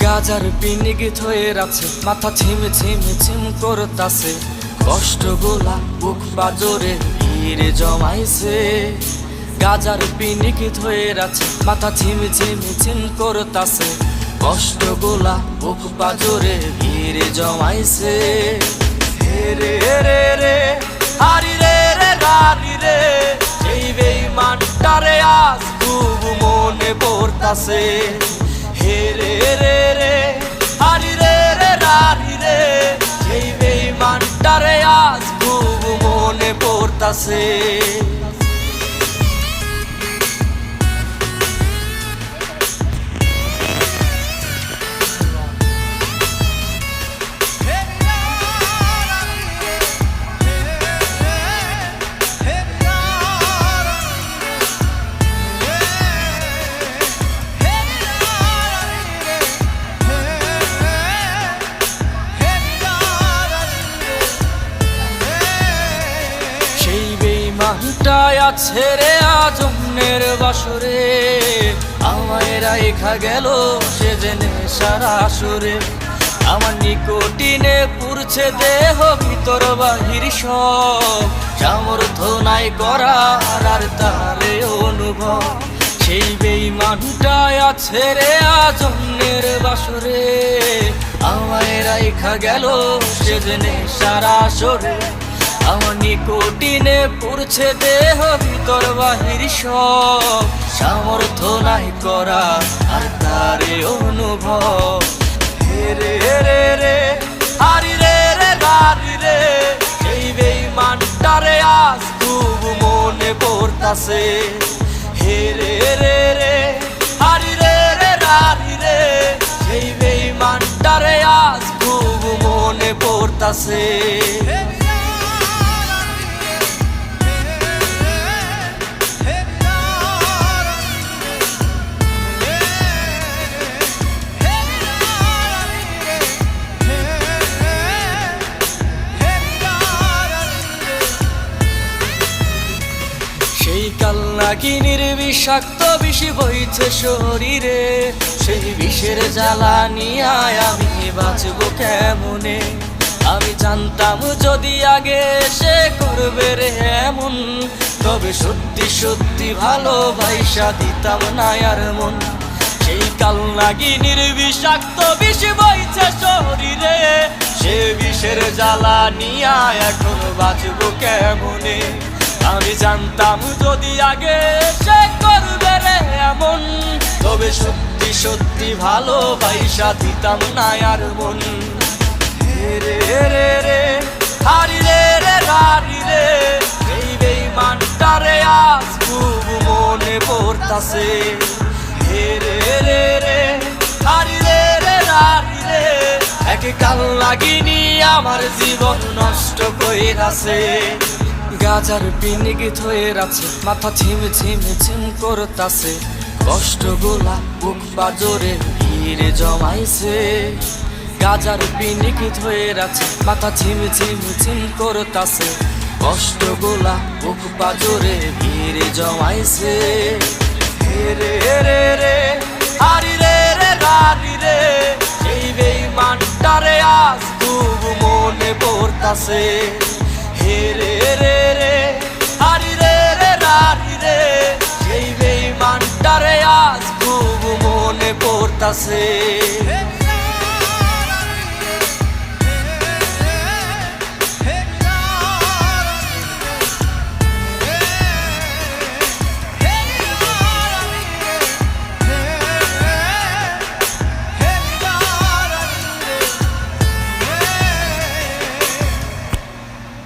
গাজার পিনিক থয়ে আছে, মাথা ছিম ছিম ছিম করতাছে, কষ্ট গোলা বুক বাজরে ভিড় জমাইছে। গাজার পিনিক থয়ে আছে, মাথা ছিম ছিম ছিম করতাছে, কষ্ট গোলা বুক বাজরে ভিড় জমাইছে। হে রে রে রে হারি রে রে গারি রে, এই বেঈমানটারে আজ খুব মনে পড়তাছে। হে রে রে রে হারি রে রে রারি রে, এই বেঈমানটারে আজ খুব মনে পড়তাছে। মানটাই আছে রে আজমের বাসরে, আমায় রাইখা গেল সে জেনে সারা সুরে। আমার নিকটিনে পুরছে দেহ ভিতর বাহির সব, সামর্থ্য নাই করার আর তারে অনুভব। সেই বেঈমানটাই আছে রে আজমের বাসরে, আমায় রাইখা গেল সে জেনে সারা সুরে। আমার নিকটিনে পুরছে দেহ ভিতর বাহির সব, সামর্থ্য নাই করা আর তারে অনুভব। হে রে রে রে হারি রে রে গারি রে, এই বেঈমানটারে আজ খুব মনে পড়তাছে। হে রে রে রে হারি রে রে রারি রে, এই বেঈমানটারে আজ খুব মনে পড়তাছে। সেই কালনাগিনীর বিষাক্ত বিষ বইছে শরীরে, সেই বিষের জ্বালা নিয়ে আমি বাঁচবো কেমনে। আমি জানতাম যদি আগে সে করবে রে এমন, তবে সত্যি সত্যি ভালোবাসা দিতাম না আর মন। সেই কালনাগিনীর বিষাক্ত বিষ বইছে শরীরে, সে বিষের জ্বালা নিয়ে এখন বাঁচবো কেমনে। আমি জানতাম যদি আগে সে করবে রে এমন, তবে সত্যি সত্যি ভালোবাসা দিতাম না আর মন। হে রে রে রে হারি রে রে রারি রে, এই বেঈমানটারে আজ খুব মনে পড়তাছে। হে রে রে রে হারি রে রে রারি রে, এক কালনাগিনী আমার জীবন নষ্ট কইরাছে। গাজার পিনিক থয়ে আছে, মাথা ছিম ছিম ছিম করতাছে, কষ্ট গোলা বুক বাজরে ভিড় জমাইছে। গাজার পিনিক থয়ে আছে, মাথা ছিম ছিম ছিম করতাছে, কষ্ট গোলা বুক বাজরে ভিড় জমাইছে। হে রে রে রে হারি রে রে গারি রে, এই বেঈমানটারে আজ খুব মনে পড়তাছে। হে রে রে রে হারি রে রে রারি রে, এই বেঈমানটারে আজ খুব মনে পড়তাছে।